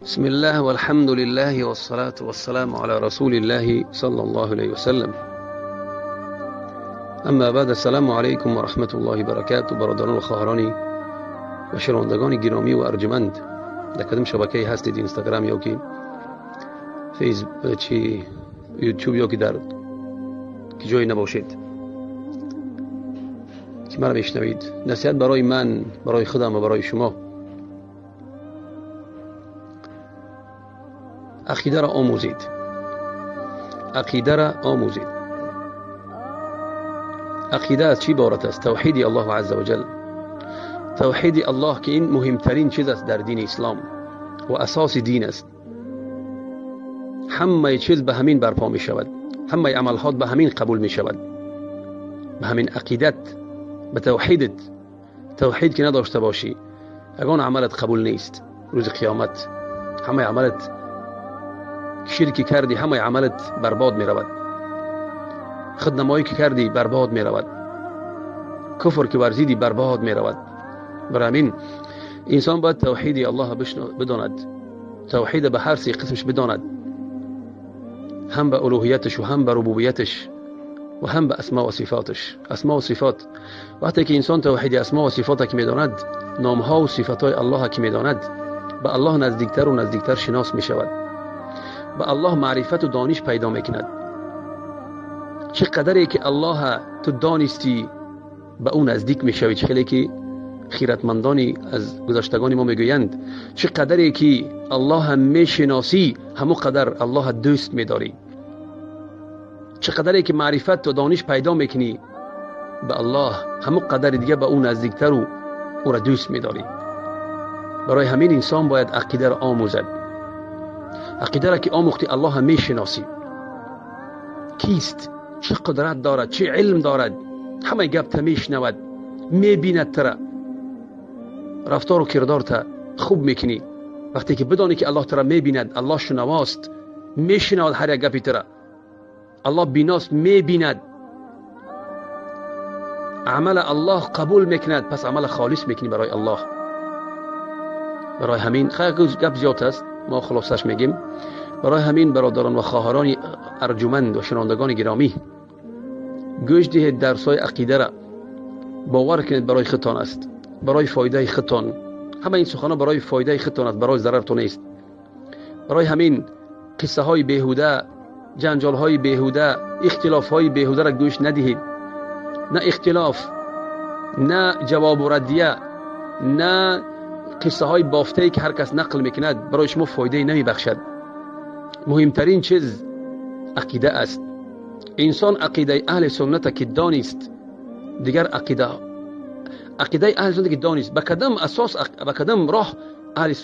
بسم الله والحمد لله والصلاة والسلام على رسول الله صلى الله عليه وسلم. اما بعد، السلام علیکم و رحمت الله و برکاته. برادران و خواهرانی و شنوندگان گرامی و ارجمند در کدام شبکه هستید، اینستاگرام یا که فیسبوک چی یوتیوب یا که در جایی نباشید که مرا بشنوید، نصیحت برای من، برای خودم و برای شما: عقیده را آموزید. عقیده را آموزید. عقیده از چی عبارت است؟ توحید الله عز و جل. توحید الله که این مهمترین چیز است در دین اسلام و اساس دین است. همه چیز به همین برپا می شود، همه عملات به همین قبول می شود، به همین عقیدت، به توحیدت. توحید که نداشته باشی، اگان عملت قبول نیست. روز قیامت همه عملت، شرکی کردی همه عملت برباد می رود، خودنمایی که کردی برباد می رود، کفر که ورزیدی برباد می رود. برای همین انسان باید توحید الله بداند، توحید به هر سه قسمش بداند، هم به الوهیتش و هم به ربوبیتش و هم به اسماء و صفاتش. اسماء و صفات، وقتی که انسان توحید اسماء و صفات که میداند، نامها و صفاتهای الله که میداند، به الله نزدیکتر و نزدیکتر شناس می شود، به الله معرفت و دانش پیدا میکند. چه قدری که الله تو دانستی، به اون نزدیک میشوی. خیلی که خیرتمندانی از گذشتگان ما میگویند چه قدری که الله هم میشناسی، همون قدر الله دوست میداری. چه قدری که معرفت و دانش پیدا میکنی به الله، همون قدر دیگه به اون نزدیکتر و او را دوست میداری. برای همین انسان باید عقیده را آموزد. عقیده را که آموختی، الله هم میشناسی. کیست؟ چه قدرت دارد؟ چه علم دارد؟ همه گپ تا میشنود، میبیند ترا، رفتار و کردار تا خوب میکنی. وقتی که بدانی که الله ترا میبیند، الله شنواست، میشنود هر یک گپی ترا، الله بیناست، میبیند، عمل الله قبول میکند، پس عمل خالص میکنی برای الله. برای همین خیلی گپ زیاد است، ما خلاصش میگیم. برای همین برادران و خواهران ارجمند و شنوندگان گرامی، گوش دهید درسای عقیده را، باور کنید برای خودتان است، برای فایده خودتان. همه این سخنان برای فایده خودتان است، برای ضررتان نیست. برای همین قصه های بیهوده، جنجال های بیهوده، اختلاف های بیهوده را گوش ندهید. نه اختلاف، نه جواب و ردیه، نه قصه های بافته که هر کس نقل میکند، برای شما فایده نمی بخشد. مهمترین چیز عقیده است. انسان عقیده اهل سنت که دانست، دیگر عقیده اهل سنت که دانست، به کدام اساس، به کدام راه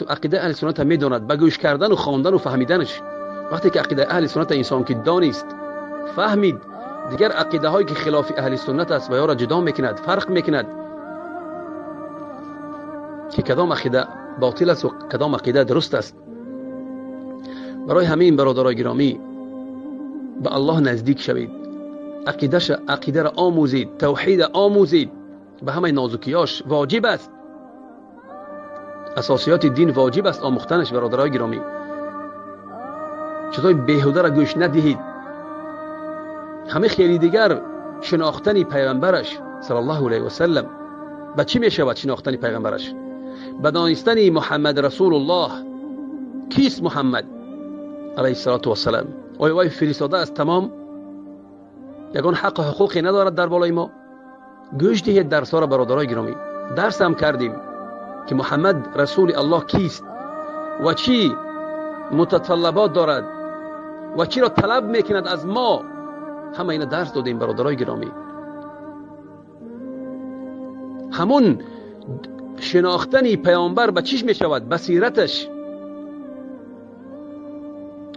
عقیده اهل سنت میداند؟ به گوش کردن و خواندن و فهمیدنش. وقتی که عقیده اهل سنت انسان که دانست، فهمید، دیگر عقیده هایی که خلاف اهل سنت است و یا را جدا میکند، فرق میکند که کدام عقیده باطل است و کدام عقیده درست است. برای همین برادرای گرامی، به الله نزدیک شوید، عقیده را آموزید، توحید آموزید. به همه نازکیاش واجب است، اساسیات دین واجب است آموختنش. برادرای گرامی، چطور بیهوده را گوش ندهید. همه خیلی دیگر شناختن پیغمبرش صلی الله علیه و سلم به چی می شود؟ شناختن پیغمبرش به دانستن محمد رسول الله. کیست محمد علیه الصلاة و السلام؟ آیا وی فرستاده است تمام؟ یگان حق و حقوقی ندارد در بالای ما؟ گوش دهید درس ها را برادرای گرامی. درس هم کردیم که محمد رسول الله کیست و چی متطلبات دارد و چی را طلب میکند از ما. همه اینا درس دادیم برادرای گرامی. همون شناختن پیامبر به چیش می شود؟ بصیرتش.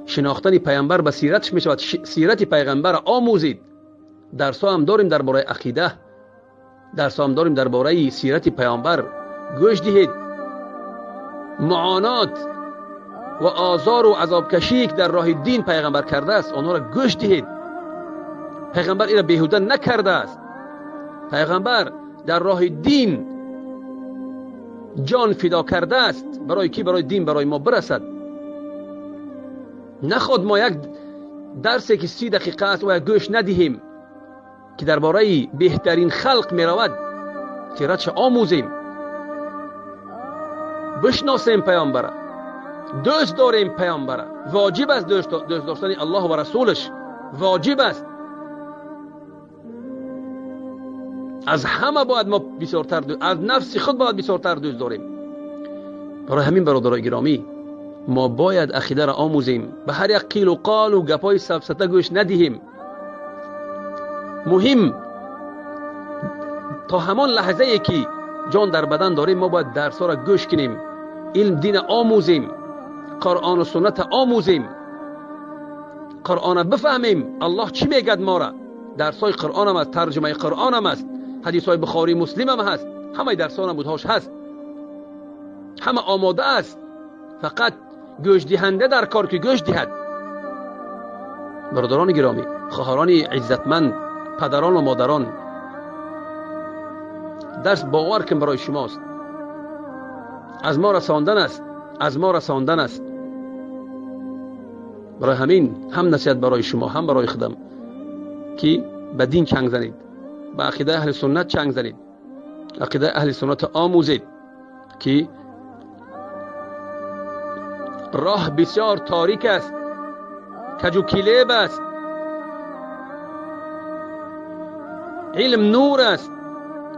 شناختن پیامبر به سیرتش می شود. سیرت پیغمبر آموزید. درس هم داریم درباره عقیده، درس هم داریم درباره سیرت پیامبر. گوش دهید. معانات و آزار و عذاب کشی که در راه دین پیغمبر کرده است، آنها را گوش دهید. پیغمبر این را بیهوده نکرده است. پیغمبر در راه دین جان فدا کرده است. برای کی؟ برای دین، برای ما برسد. نخود ما یک درسی که 30 دقیقه است و گوش ندهیم که درباره بهترین خلق می رود چرا چه آموزیم، بشناسیم پیامبر، دوست داریم پیامبر. واجب است دوست داشتن الله و رسولش، واجب است. از همه باید ما بسیارتر از نفس خود باید بسیارتر دوست داریم. برای همین برادرای گرامی ما باید عقیده را آموزیم، به هر یک قیل و قال و گپای سفسطه گوش ندهیم. مهم تا همان لحظه ای که جان در بدن داریم ما باید درس ها را گوش کنیم، علم دین آموزیم، قرآن و سنت آموزیم، قرآن بفهمیم الله چی میگد ما را. درس های قرآن هم است، ترجمه قرآن هم است، حدیث های بخاری مسلم هم هست، همه درس ها نمودهاش هست، همه آماده است. فقط گوش دهنده در کار که گوش دهد. برادران گرامی، خواهران عزتمند، پدران و مادران، درس باور کن برای شماست، از ما رساندن است، از ما رساندن است. برای همین هم نصیحت برای شما هم برای خودم که به دین چنگ زنید، به عقیده اهل سنت چنگ زنید، عقیده اهل سنت آموزید که راه بسیار تاریک است، کج و کلیب است. علم نور است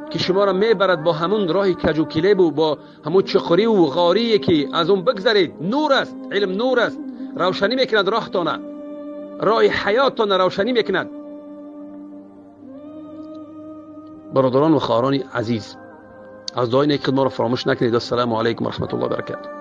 که شما را میبرد با همون راه کج و کلیب و با همون چخوری و غاری که از اون بگذرید. نور است، علم نور است، روشنی میکند راهتانه، راه حیاتتان روشنی میکند. برادران و خواهران عزیز، از دعای نیک ما را فراموش نکنید. السلام علیکم و رحمت الله و برکاته.